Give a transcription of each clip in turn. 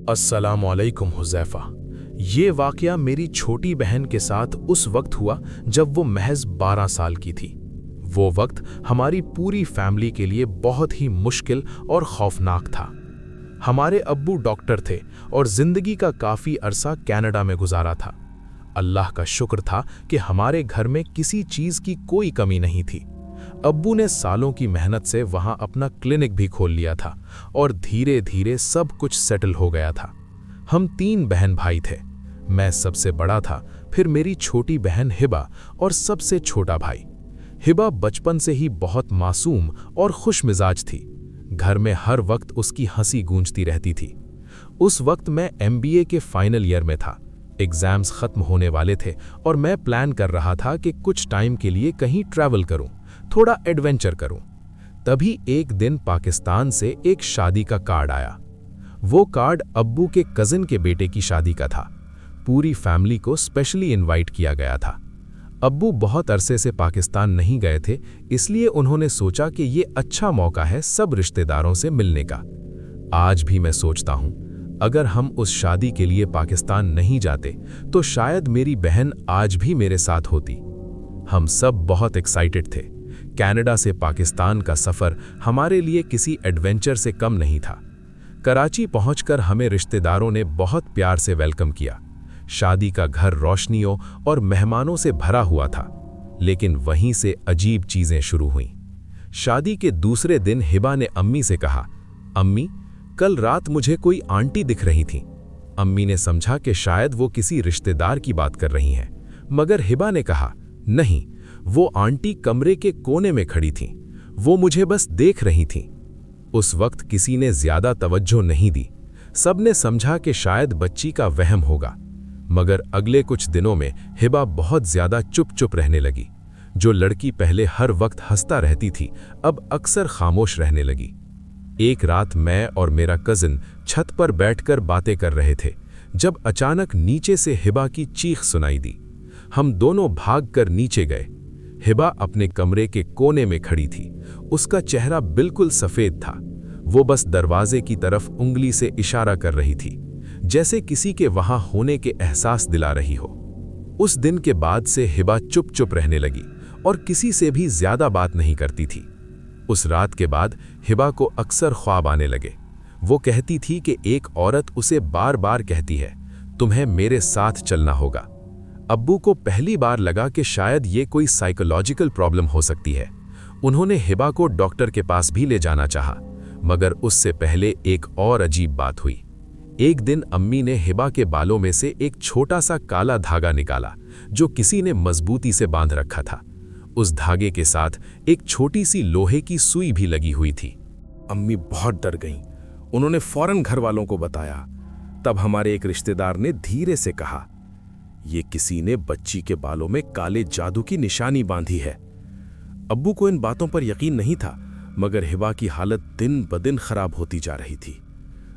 अस्सलामुअलैकुम हुज़ैफ़ा। ये वाक़या मेरी छोटी बहन के साथ उस वक्त हुआ जब वो महज़ 12 साल की थी। वो वक्त हमारी पूरी फैमिली के लिए बहुत ही मुश्किल और खौफनाक था। हमारे अब्बू डॉक्टर थे और ज़िंदगी का काफ़ी अरसा कनाडा में गुजारा था। अल्लाह का शुक्र था कि हमारे घर में किसी चीज़ की कोई कमी नहीं थी। अब्बू ने सालों की मेहनत से वहाँ अपना क्लिनिक भी खोल लिया था और धीरे धीरे सब कुछ सेटल हो गया था। हम 3 बहन भाई थे। मैं सबसे बड़ा था, फिर मेरी छोटी बहन हिबा और सबसे छोटा भाई। हिबा बचपन से ही बहुत मासूम और खुशमिजाज थी। घर में हर वक्त उसकी हंसी गूंजती रहती थी। उस वक्त मैं MBA के फाइनल ईयर में था। एग्जाम्स खत्म होने वाले थे और मैं प्लान कर रहा था कि कुछ टाइम के लिए कहीं ट्रैवल करूं, थोड़ा एडवेंचर करूं। तभी एक दिन पाकिस्तान से एक शादी का कार्ड आया। वो कार्ड अब्बू के कजिन के बेटे की शादी का था। पूरी फैमिली को स्पेशली इनवाइट किया गया था। अब्बू बहुत अरसे से पाकिस्तान नहीं गए थे, इसलिए उन्होंने सोचा कि ये अच्छा मौका है सब रिश्तेदारों से मिलने का। आज भी मैं सोचता हूं, अगर हम उस शादी के लिए पाकिस्तान नहीं जाते तो शायद मेरी बहन आज भी मेरे साथ होती। हम सब बहुत एक्साइटेड थे। कनाडा से पाकिस्तान का सफ़र हमारे लिए किसी एडवेंचर से कम नहीं था। कराची पहुंचकर हमें रिश्तेदारों ने बहुत प्यार से वेलकम किया। शादी का घर रोशनियों और मेहमानों से भरा हुआ था। लेकिन वहीं से अजीब चीज़ें शुरू हुईं। शादी के दूसरे दिन हिबा ने अम्मी से कहा, अम्मी, कल रात मुझे कोई आंटी दिख रही थी। अम्मी ने समझा कि शायद वो किसी रिश्तेदार की बात कर रही हैं, मगर हिबा ने कहा, नहीं, वो आंटी कमरे के कोने में खड़ी थीं। वो मुझे बस देख रही थीं। उस वक्त किसी ने ज्यादा तवज्जो नहीं दी। सबने समझा कि शायद बच्ची का वहम होगा। मगर अगले कुछ दिनों में हिबा बहुत ज्यादा चुप रहने लगी। जो लड़की पहले हर वक्त हंसता रहती थी, अब अक्सर खामोश रहने लगी। एक रात मैं और मेरा कजिन छत पर बैठकर बातें कर रहे थे, जब अचानक नीचे से हिबा की चीख सुनाई दी। हम दोनों भागकर नीचे गए। हिबा अपने कमरे के कोने में खड़ी थी। उसका चेहरा बिल्कुल सफेद था। वो बस दरवाजे की तरफ उंगली से इशारा कर रही थी, जैसे किसी के वहां होने के एहसास दिला रही हो। उस दिन के बाद से हिबा चुप रहने लगी और किसी से भी ज्यादा बात नहीं करती थी। उस रात के बाद हिबा को अक्सर ख्वाब आने लगे। वो कहती थी कि एक औरत उसे बार बार कहती है, तुम्हें मेरे साथ चलना होगा। अब्बू को पहली बार लगा कि शायद ये कोई साइकोलॉजिकल प्रॉब्लम हो सकती है। उन्होंने हिबा को डॉक्टर के पास भी ले जाना चाहा, मगर उससे पहले एक और अजीब बात हुई। एक दिन अम्मी ने हिबा के बालों में से एक छोटा सा काला धागा निकाला, जो किसी ने मजबूती से बांध रखा था। उस धागे के साथ एक छोटी सी लोहे की सुई भी लगी हुई थी। अम्मी बहुत डर गईं। उन्होंने फौरन घर वालों को बताया। तब हमारे एक रिश्तेदार ने धीरे से कहा, ये किसी ने बच्ची के बालों में काले जादू की निशानी बांधी है। अब्बू को इन बातों पर यकीन नहीं था, मगर हिबा की हालत दिन ब दिन खराब होती जा रही थी।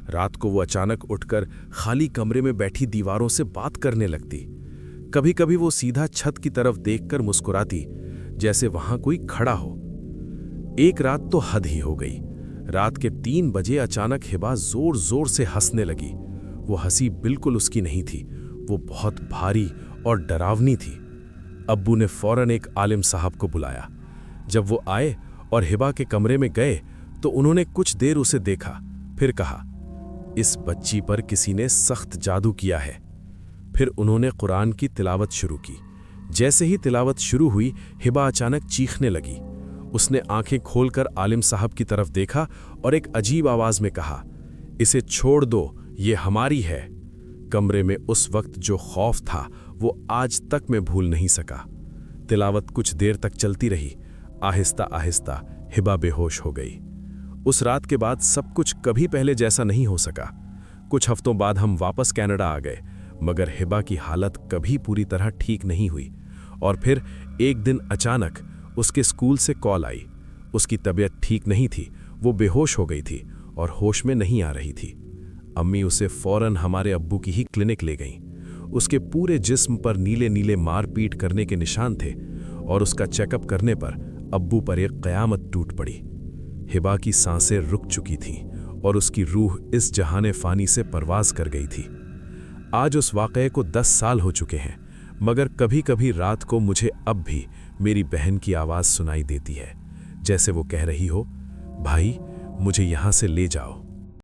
रात को वो अचानक उठकर खाली कमरे में बैठी दीवारों से बात करने लगती। कभी कभी वो सीधा छत की तरफ देखकर मुस्कुराती, जैसे वहां कोई खड़ा हो। एक रात तो हद ही हो गई। रात के 3 बजे अचानक हिबा जोर जोर से हंसने लगी। वो हंसी बिल्कुल उसकी नहीं थी, वो बहुत भारी और डरावनी थी। अब्बू ने फौरन एक आलिम साहब को बुलाया। जब वो आए और हिबा के कमरे में गए तो उन्होंने कुछ देर उसे देखा, फिर कहा, इस बच्ची पर किसी ने सख्त जादू किया है। फिर उन्होंने कुरान की तिलावत शुरू की। जैसे ही तिलावत शुरू हुई, हिबा अचानक चीखने लगी। उसने आंखें खोलकर आलिम साहब की तरफ देखा और एक अजीब आवाज में कहा, इसे छोड़ दो, ये हमारी है। कमरे में उस वक्त जो खौफ था वो आज तक मैं भूल नहीं सका। तिलावत कुछ देर तक चलती रही। आहिस्ता आहिस्ता हिबा बेहोश हो गई। उस रात के बाद सब कुछ कभी पहले जैसा नहीं हो सका। कुछ हफ्तों बाद हम वापस कनाडा आ गए, मगर हिबा की हालत कभी पूरी तरह ठीक नहीं हुई। और फिर एक दिन अचानक उसके स्कूल से कॉल आई। उसकी तबीयत ठीक नहीं थी, वो बेहोश हो गई थी और होश में नहीं आ रही थी। अम्मी उसे फौरन हमारे अब्बू की ही क्लिनिक ले गईं। उसके पूरे जिस्म पर नीले नीले मार पीट करने के निशान थे और उसका चेकअप करने पर अब्बू पर एक क़यामत टूट पड़ी। हिबा की सांसें रुक चुकी थीं और उसकी रूह इस जहाने फ़ानी से परवाज़ कर गई थी। आज उस वाक़ये को 10 साल हो चुके हैं, मगर कभी कभी रात को मुझे अब भी मेरी बहन की आवाज़ सुनाई देती है, जैसे वो कह रही हो, भाई मुझे यहाँ से ले जाओ।